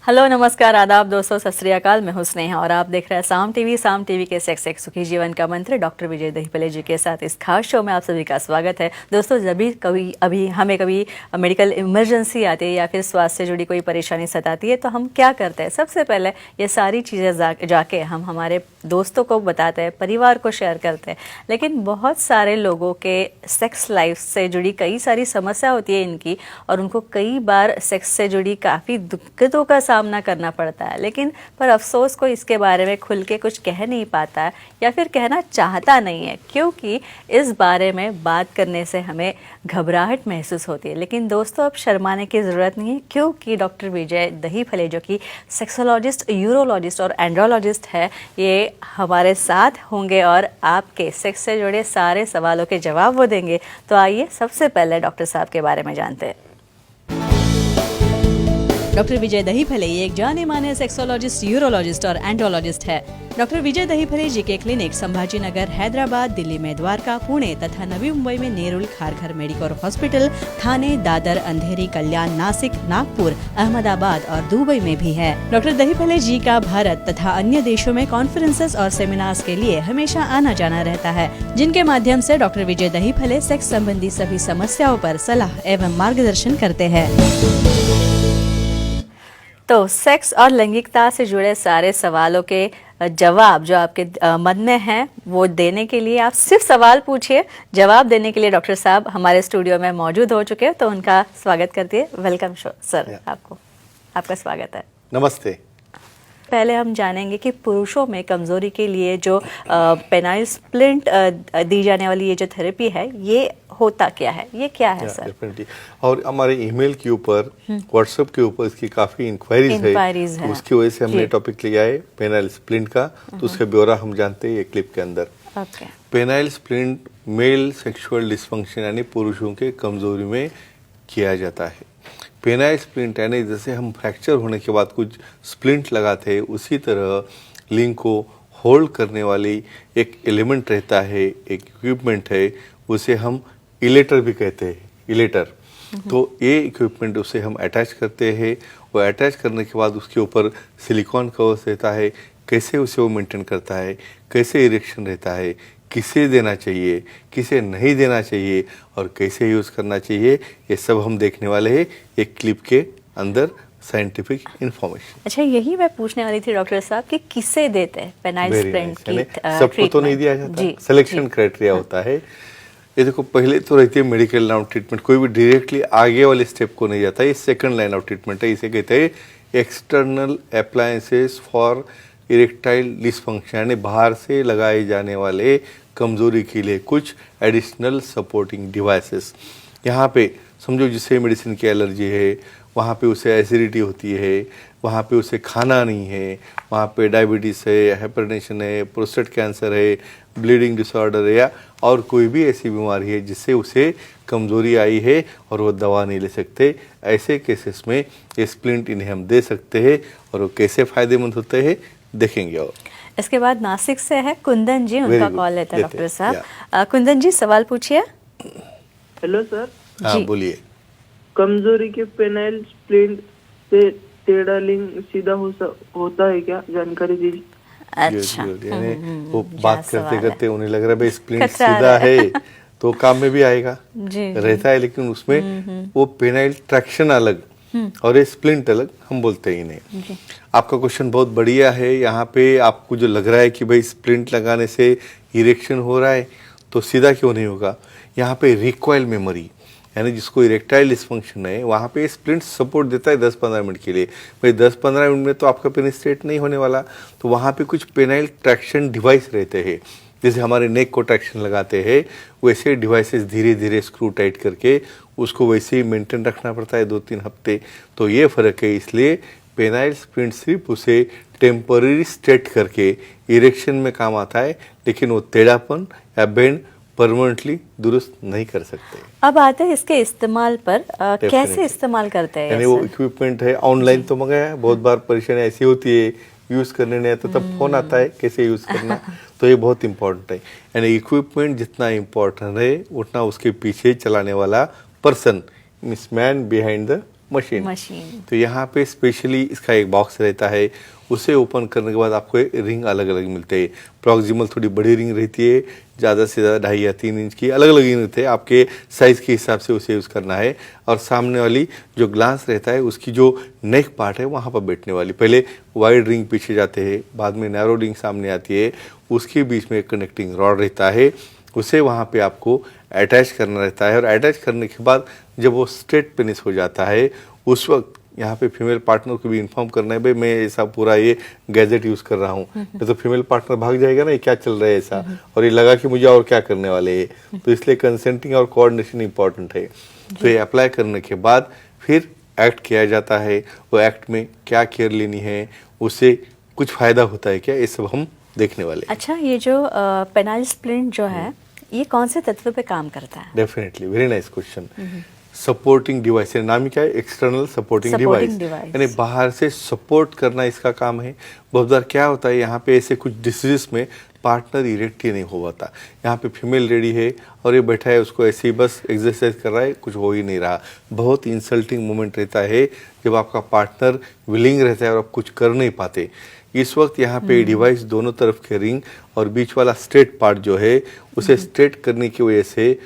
Hello नमस्कार आदाब दोस्तों, सत श्री अकाल। मैं हूं स्नेहा और आप देख रहे हैं साम टीवी के सेक्स एक सुखी जीवन का मंत्र डॉक्टर विजय दहीपले जी के साथ इस खास शो में आप सभी का स्वागत है। दोस्तों, जब भी कभी हमें मेडिकल इमरजेंसी आती है या फिर स्वास्थ्य से जुड़ी कोई परेशानी सताती है तो हम क्या करते हैं? सबसे पहले ये सारी चीज़ें जाके हम हमारे दोस्तों को बताते हैं, परिवार को शेयर करते हैं। लेकिन बहुत सारे लोगों के सेक्स लाइफ से जुड़ी कई सारी समस्या होती है इनकी, और उनको कई बार सेक्स से जुड़ी काफ़ी दिक्कतों का सामना करना पड़ता है। लेकिन पर अफसोस कोई इसके बारे में खुल के कुछ कह नहीं पाता है या फिर कहना चाहता नहीं है, क्योंकि इस बारे में बात करने से हमें घबराहट महसूस होती है। लेकिन दोस्तों, अब शर्माने की ज़रूरत नहीं है, क्योंकि डॉक्टर विजय दहीपले जो कि सेक्सोलॉजिस्ट, यूरोलॉजिस्ट और एंड्रोलॉजिस्ट है, ये हमारे साथ होंगे और आपके सेक्स से जुड़े सारे सवालों के जवाब वो देंगे। तो आइए सबसे पहले डॉक्टर साहब के बारे में जानते हैं। डॉक्टर विजय दहीपले एक जाने माने सेक्सोलॉजिस्ट, यूरोलॉजिस्ट और एंड्रोलॉजिस्ट है। डॉक्टर विजय दहीपले जी के क्लिनिक संभाजी नगर, हैदराबाद, दिल्ली में द्वारका, पुणे तथा नवी मुंबई में नेरुल, खारघर मेडिकोर हॉस्पिटल, थाने, दादर, अंधेरी, कल्याण, नासिक, नागपुर, अहमदाबाद और दुबई में भी है। डॉक्टर दहीपले जी का भारत तथा अन्य देशों में कॉन्फ्रेंसेस और सेमिनार्स के लिए हमेशा आना जाना रहता है, जिनके माध्यम से डॉक्टर विजय दहीपले सेक्स संबंधी सभी समस्याओं पर सलाह एवं मार्गदर्शन करते हैं। तो सेक्स और लैंगिकता से जुड़े सारे सवालों के जवाब जो आपके मन में हैं वो देने के लिए आप सिर्फ सवाल पूछिए, जवाब देने के लिए डॉक्टर साहब हमारे स्टूडियो में मौजूद हो चुके हैं। तो उनका स्वागत करती है। वेलकम शो सर, आपका स्वागत है। नमस्ते। पहले हम जानेंगे कि पुरुषों में कमजोरी के लिए जो पेनाइल स्प्लिंट दी जाने वाली ये जो थेरेपी है, ये होता क्या है, ये क्या है सर? डेफिनेटली। और हमारे ईमेल के ऊपर, व्हाट्सएप के ऊपर इसकी काफ़ी इंक्वायरीज है। उसकी वजह से हमने टॉपिक लिया है पेनाइल स्प्लिंट का। तो उसका ब्यौरा हम जानते हैं ये क्लिप के अंदर। Penile splint male sexual dysfunction यानी पुरुषों के कमजोरी में किया जाता है। पेनाइल स्प्लिंट यानी जैसे हम फ्रैक्चर होने के बाद कुछ स्प्लिंट लगाते हैं, उसी तरह लिंक को होल्ड करने वाली एक एलिमेंट रहता है, एक इक्विपमेंट है, उसे हम इलेटर भी कहते हैं, इलेटर। तो ये इक्विपमेंट उसे हम अटैच करते हैं। वो अटैच करने के बाद उसके ऊपर सिलिकॉन कवर रहता है। कैसे उसे वो मेंटेन करता है, कैसे इरेक्शन रहता है, किसे देना चाहिए, किसे नहीं देना चाहिए और कैसे यूज़ करना चाहिए, ये सब हम देखने वाले हैं एक क्लिप के अंदर, साइंटिफिक इंफॉर्मेशन। अच्छा, यही मैं पूछने वाली थी डॉक्टर साहब कि किसे देते हैं पेनाइल स्प्लिंट की सबको तो नहीं दिया जाता, सिलेक्शन क्राइटेरिया होता है। ये देखो, पहले तो रहती है मेडिकल लाइन ऑफ ट्रीटमेंट, कोई भी डायरेक्टली आगे वाले स्टेप को नहीं जाता। ये सेकंड लाइन ऑफ ट्रीटमेंट है। इसे कहते हैं external appliances for erectile dysfunction, यानी बाहर से लगाए जाने वाले कमजोरी के लिए कुछ एडिशनल सपोर्टिंग डिवाइसेस। यहाँ पे समझो जिसे मेडिसिन की एलर्जी है, वहाँ पे उसे एसिडिटी होती है, वहाँ पे उसे खाना नहीं है, वहाँ पे डायबिटीज़ है, हाइपरटेंशन है, प्रोस्टेट कैंसर है, ब्लीडिंग डिसऑर्डर है, या और कोई भी ऐसी बीमारी है जिससे उसे कमज़ोरी आई है और वो दवा नहीं ले सकते, ऐसे केसेस में ये स्प्लिंट इन्हें हम दे सकते हैं। और वो कैसे फ़ायदेमंद होते हैं देखेंगे। और इसके बाद नासिक से है कुंदन जी, उनका कॉल लेते हैं डॉक्टर साहब। कुंदन जी, सवाल पूछिए। Hello sir. हाँ, बोलिए। कमजोरी के पेनाइल स्प्लिंट से टेढ़ा लिंग सीधा होता है क्या, जानकारी दीजिए। अच्छा, वो बात करते करते उन्हें लग रहा है भाई स्प्लिंट सीधा है तो काम में भी आएगा रहता है, लेकिन उसमें वो पेनाइल ट्रैक्शन अलग और ये स्प्लिंट अलग हम बोलते ही नहीं। आपका क्वेश्चन बहुत बढ़िया है। यहाँ पे आपको जो लग रहा है कि भाई स्प्लिंट लगाने से इरेक्शन हो रहा है तो सीधा क्यों नहीं होगा, यहाँ पे रिकॉइल मेमोरी यानी जिसको इरेक्टाइल डिसफंक्शन है, वहाँ पे स्प्लिंट सपोर्ट देता है 10-15 मिनट के लिए। भाई 10-15 मिनट में तो आपका पेनिट्रेट नहीं होने वाला, तो वहाँ पे कुछ पेनाइल ट्रैक्शन डिवाइस रहते हैं। जैसे हमारे नेक को ट्रैक्शन लगाते हैं, वैसे डिवाइसेस धीरे धीरे स्क्रू टाइट करके उसको वैसे ही मेंटेन रखना पड़ता है 2-3 हफ्ते। तो ये फ़र्क है। इसलिए पेनाइल स्प्लिंट सिर्फ उसे टेम्पररी स्ट्रेट करके इरेक्शन में काम आता है, लेकिन वो टेढ़ापन या बेंड परमानेंटली दुरुस्त नहीं कर सकते। अब आते हैं इसके इस्तेमाल पर। कैसे इस्तेमाल करते हैं? यानी वो इक्विपमेंट है, ऑनलाइन तो मंगाया है, बहुत बार परेशानी ऐसी होती है यूज़ करने नहीं आता, तब फोन आता है कैसे यूज़ करना। तो ये बहुत इंपॉर्टेंट है। यानी इक्विपमेंट जितना इम्पोर्टेंट है उतना उसके पीछे चलाने वाला person, means man behind the machine. Machine. तो यहाँ पे स्पेशली इसका एक बॉक्स रहता है, उसे ओपन करने के बाद आपको रिंग अलग अलग मिलते हैं। प्रॉक्सिमल थोड़ी बड़ी रिंग रहती है, ज़्यादा से ज़्यादा 2.5 या 3 इंच की अलग अलग रिंग रहते हैं, आपके साइज़ के हिसाब से उसे यूज़ करना है। और सामने वाली जो ग्लास रहता है उसकी जो नेक पार्ट है वहाँ पर बैठने वाली, पहले वाइड रिंग पीछे जाते हैं, बाद में नैरो रिंग सामने आती है, उसके बीच में एक कनेक्टिंग रॉड रहता है, उसे वहाँ पे आपको अटैच करना रहता है। और अटैच करने के बाद जब वो स्ट्रेट पेनिस हो जाता है उस वक्त यहाँ पे फीमेल पार्टनर को भी इन्फॉर्म करना है, भाई मैं ऐसा पूरा ये गैजेट यूज़ कर रहा हूँ, नहीं तो फीमेल पार्टनर भाग जाएगा ना, ये क्या चल रहा है ऐसा, और ये लगा कि मुझे और क्या करने वाले हैं। तो इसलिए कंसेंटिंग और कोऑर्डिनेशन इंपॉर्टेंट है। तो ये अप्लाई करने के बाद फिर एक्ट किया जाता है। वो एक्ट में क्या केयर लेनी है, उससे कुछ फ़ायदा होता है क्या, ये सब हम देखने वाले हैं। अच्छा, ये जो पेनाइल स्प्लिंट जो है ये कौन से तत्व पे काम करता है? Definitely, very nice question. Supporting device, नाम ही क्या है, एक्सटर्नल सपोर्टिंग डिवाइस, यानी बाहर से सपोर्ट करना इसका काम है। बहुत बार क्या होता है यहाँ पे ऐसे कुछ डिसीज में पार्टनर इरेक्ट ही नहीं हो पाता। यहाँ पे फीमेल रेडी है और ये बैठा है, उसको ऐसे ही बस एक्सरसाइज कर रहा है, कुछ हो ही नहीं रहा। बहुत इंसल्टिंग मोमेंट रहता है जब आपका पार्टनर विलिंग रहता है और आप कुछ कर नहीं पाते। इस वक्त यहाँ पे डिवाइस दोनों तरफ के रिंग और बीच वाला स्ट्रेट पार्ट जो है उसे स्ट्रेट करने की वजह से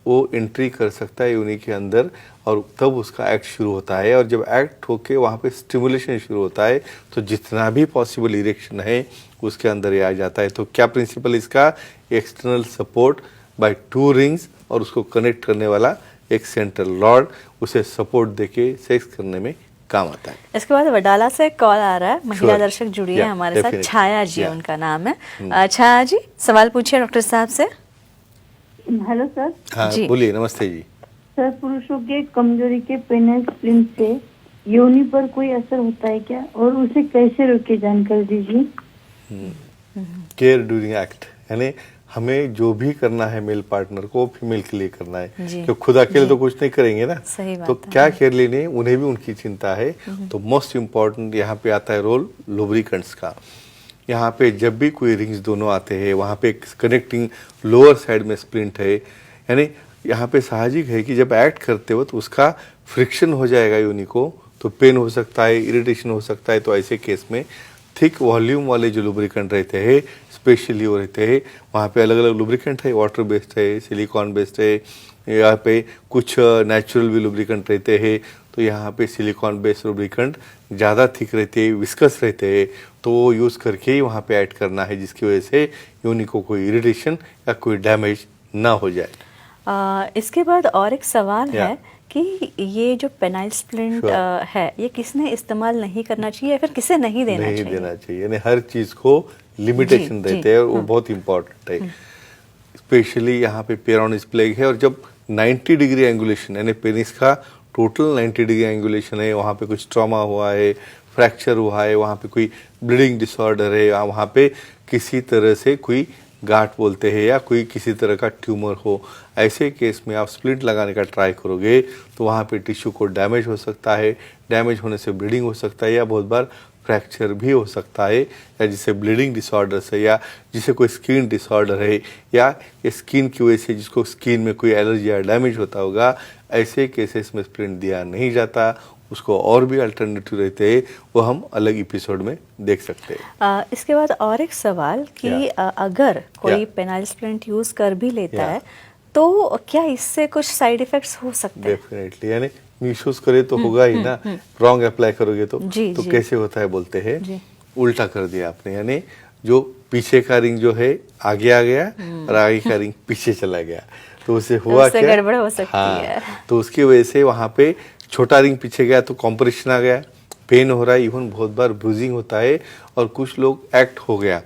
वो एंट्री कर सकता है योनि के अंदर, और तब उसका एक्ट शुरू होता है। और जब एक्ट होके वहाँ पे स्टिमुलेशन शुरू होता है तो जितना भी पॉसिबल इरेक्शन है उसके अंदर ये आ जाता है। तो क्या प्रिंसिपल इसका, एक्सटर्नल सपोर्ट बाय 2 रिंग्स और उसको कनेक्ट करने वाला एक सेंट्रल रॉड, उसे सपोर्ट देके सेक्स करने में काम आता है। इसके बाद वडाला से कॉल आ रहा है, महिला दर्शक जुड़ी है हमारे साथ, definitely. छाया जी उनका नाम है। छाया जी, सवाल पूछिए डॉक्टर साहब से। Hello sir. हाँ जी। बोलिए, नमस्ते जी। सर, पुरुषों के कमजोरी के पेनिस स्प्लिंट से योनि पर कोई असर होता है क्या, और उसे कैसे रोके, जानकारी दीजिए। केयर ड्यूरिंग एक्ट, यानी हमें जो भी करना है मेल पार्टनर को फीमेल के लिए करना है, क्योंकि खुद अकेले तो कुछ नहीं करेंगे ना। सही बात तो है। क्या केयर लेनी है, उन्हें भी उनकी चिंता है। तो मोस्ट इम्पॉर्टेंट यहाँ पे आता है रोल लुब्रिकेंट्स का। यहाँ पे जब भी कोई रिंग्स दोनों आते हैं, वहाँ पे कनेक्टिंग लोअर साइड में स्प्लिंट है, यानी यहाँ पे साहजिक है कि जब एक्ट करते हो तो उसका फ्रिक्शन हो जाएगा योनि को, तो पेन हो सकता है, इरिटेशन हो सकता है। तो ऐसे केस में थिक वॉल्यूम वाले जो लुब्रिकेंट रहते हैं, स्पेशली वो रहते हैं, वहाँ पे अलग अलग लुब्रिकेंट है, वाटर बेस्ड है, सिलिकॉन बेस्ड है, यहाँ पे कुछ नेचुरल भी लुब्रिकेंट रहते हैं। तो यहाँ पे सिलिकॉन बेस्ड लुब्रिकेंट ज़्यादा थिक रहते हैं, विस्कस रहते हैं, तो वो यूज़ करके ही वहाँ पे ऐड करना है, जिसकी वजह से योनि को कोई इरिटेशन या कोई डैमेज ना हो जाए। इसके बाद और एक सवाल या। है कि ये जो पेनाइल स्प्लिंट है, ये किसने इस्तेमाल नहीं करना चाहिए या फिर किसे नहीं देना नहीं चाहिए? देना चाहिए, यानी हर चीज़ को लिमिटेशन जी, रहते हैं, और वो बहुत इंपॉर्टेंट है। स्पेशली यहाँ पे पेरोनिस प्लेग है, और जब 90 डिग्री एंगुलेशन, यानी पेनिस का टोटल 90 डिग्री एंगुलेशन है, वहाँ पे कुछ ट्रॉमा हुआ है, फ्रैक्चर हुआ है, वहाँ पे कोई ब्लीडिंग डिसऑर्डर है, या वहाँ पे किसी तरह से कोई गांठ बोलते हैं या कोई किसी तरह का ट्यूमर हो, ऐसे केस में आप स्प्लिंट लगाने का ट्राई करोगे तो वहाँ पे टिश्यू को डैमेज हो सकता है। डैमेज होने से ब्लीडिंग हो सकता है, या बहुत बार फ्रैक्चर भी हो सकता है, या जिसे ब्लीडिंग डिसऑर्डर है, या जिसे कोई स्किन डिसऑर्डर है, या स्किन की वजह से जिसको स्किन में कोई एलर्जी या डैमेज होता होगा, ऐसे केसेस में स्प्लिंट दिया नहीं जाता। उसको और भी अल्टरनेटिव रहते हैं, वो हम अलग एपिसोड में देख सकते हैं। इसके बाद और एक सवाल कि अगर कोई या। पेनाइल स्प्लिंट यूज कर भी लेता या। है तो क्या इससे कुछ साइड इफेक्ट्स हो सकते हैं? डेफिनेटली, यानी मिसयूज करे तो होगा ही ना, रॉन्ग अप्लाई करोगे तो। जी, तो जी। कैसे होता है बोलते हैं, जी। उल्टा कर दिया आपने, यानी जो पीछे का रिंग जो है आगे आ गया और आगे का रिंग पीछे चला गया, तो उससे हुआ उससे क्या, गड़बड़ हो सकती है। तो उसकी वजह से वहाँ पे छोटा रिंग पीछे गया तो कॉम्प्रेशन आ गया, पेन हो रहा है, इवन बहुत बार ब्रूजिंग होता है, और कुछ लोग एक्ट हो गया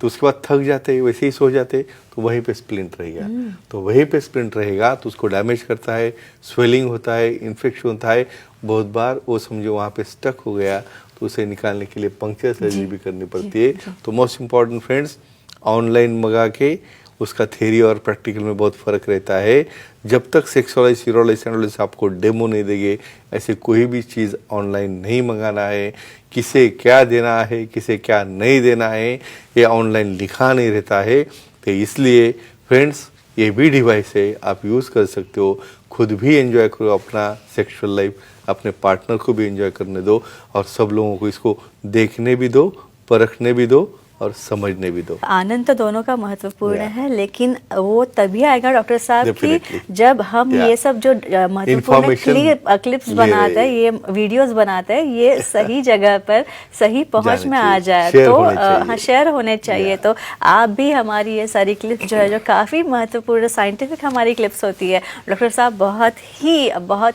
तो उसके बाद थक जाते, वैसे ही सो जाते, तो वहीं पे स्प्लिंट रहेगा। तो वहीं पे स्प्लिंट रहेगा तो उसको डैमेज करता है, स्वेलिंग होता है, इन्फेक्शन होता है। बहुत बार वो समझो वहाँ पे स्टक हो गया तो उसे निकालने के लिए पंक्चर सर्जरी भी करनी पड़ती है। तो मोस्ट इम्पॉर्टेंट फ्रेंड्स, ऑनलाइन मंगा के उसका थ्योरी और प्रैक्टिकल में बहुत फ़र्क रहता है। जब तक सेक्सुअलाइज सीरोलॉजिस्ट एनालिस्ट आपको डेमो नहीं देंगे, ऐसे कोई भी चीज़ ऑनलाइन नहीं मंगाना है। किसे क्या देना है, किसे क्या नहीं देना है, ये ऑनलाइन लिखा नहीं रहता है। तो इसलिए फ्रेंड्स, ये भी डिवाइस है, आप यूज़ कर सकते हो, खुद भी एंजॉय करो अपना सेक्सुअल लाइफ, अपने पार्टनर को भी एंजॉय करने दो और सब लोगों को इसको देखने भी दो, परखने भी दो और समझने भी दो। आनंद तो दोनों का महत्वपूर्ण है, लेकिन वो तभी आएगा डॉक्टर साहब कि Definitely. जब हम ये सब जो महत्वपूर्ण क्लिप्स बनाते हैं, ये वीडियोस बनाते हैं, ये सही जगह पर सही पहुंच में आ जाए, तो हाँ, शेयर होने चाहिए। तो आप भी हमारी ये सारी क्लिप्स जो है, जो काफ़ी महत्वपूर्ण साइंटिफिक हमारी क्लिप्स होती है, डॉक्टर साहब बहुत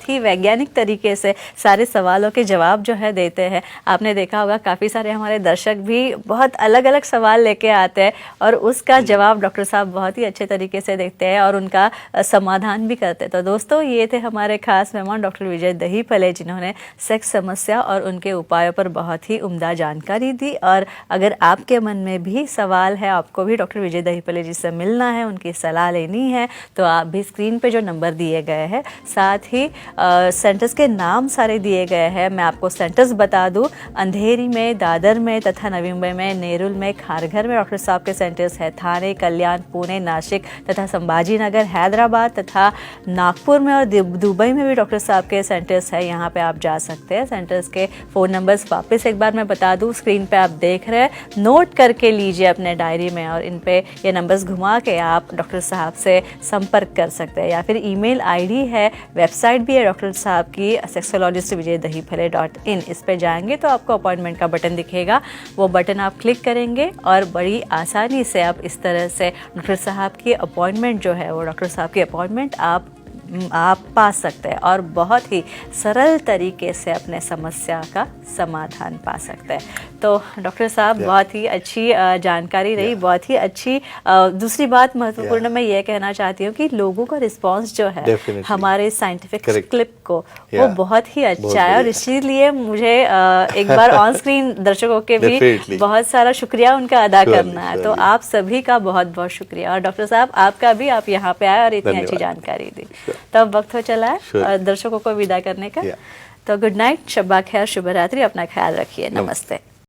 ही वैज्ञानिक तरीके से सारे सवालों के जवाब जो है देते हैं। आपने देखा होगा काफ़ी सारे हमारे दर्शक भी बहुत अलग अलग सवाल लेके आते हैं और उसका जवाब डॉक्टर साहब बहुत ही अच्छे तरीके से देते हैं और उनका समाधान भी करते हैं। तो दोस्तों, ये थे हमारे खास मेहमान डॉक्टर विजय दहीफले, जिन्होंने सेक्स समस्या और उनके उपायों पर बहुत ही उम्दा जानकारी दी। और अगर आपके मन में भी सवाल है, आपको भी डॉक्टर विजय दहीफले जी से मिलना है, उनकी सलाह लेनी है, तो आप भी स्क्रीन पे जो नंबर दिए गए हैं, साथ ही सेंटर्स के नाम सारे दिए गए हैं। मैं आपको सेंटर्स बता दूं, अंधेरी में, दादर में तथा नवी मुंबई में, नेरुल में, खारघर में डॉक्टर साहब के सेंटर्स है। थाने, कल्याण, पुणे, नासिक तथा संभाजी नगर, हैदराबाद तथा नागपुर में और दुबई में भी डॉक्टर साहब के सेंटर्स है। यहाँ पे आप जा सकते हैं। सेंटर्स के फ़ोन नंबर्स वापस एक बार मैं बता दूँ, स्क्रीन पे आप देख रहे हैं, नोट करके लीजिए अपने डायरी में, और इन पे ये नंबर्स घुमा के आप डॉक्टर साहब से संपर्क कर सकते हैं। या फिर ईमेल आईडी है, वेबसाइट भी है डॉक्टर साहब की, sexologistvijaydahipale.in। इस पे जाएंगे तो आपको अपॉइंटमेंट का बटन दिखेगा, वो बटन आप क्लिक करेंगे और बड़ी आसानी से आप इस तरह से डॉक्टर साहब की अपॉइंटमेंट जो है, वो डॉक्टर साहब की अपॉइंटमेंट आप पा सकते हैं और बहुत ही सरल तरीके से अपने समस्या का समाधान पा सकते हैं। तो डॉक्टर साहब, बहुत ही अच्छी जानकारी रही, बहुत ही अच्छी। दूसरी बात महत्वपूर्ण मैं ये कहना चाहती हूँ कि लोगों का रिस्पांस जो है हमारे साइंटिफिक क्लिप को, वो बहुत ही अच्छा है, और इसीलिए मुझे एक बार ऑन स्क्रीन दर्शकों के भी बहुत सारा शुक्रिया उनका अदा करना है। तो आप सभी का बहुत बहुत शुक्रिया, और डॉक्टर साहब आपका भी, आप यहाँ पे आए और इतनी अच्छी जानकारी दी। तो अब वक्त हो चला है दर्शकों को विदा करने का। तो गुड नाइट, शब्बा खैर, शुभ रात्रि, अपना ख्याल रखिए, नमस्ते।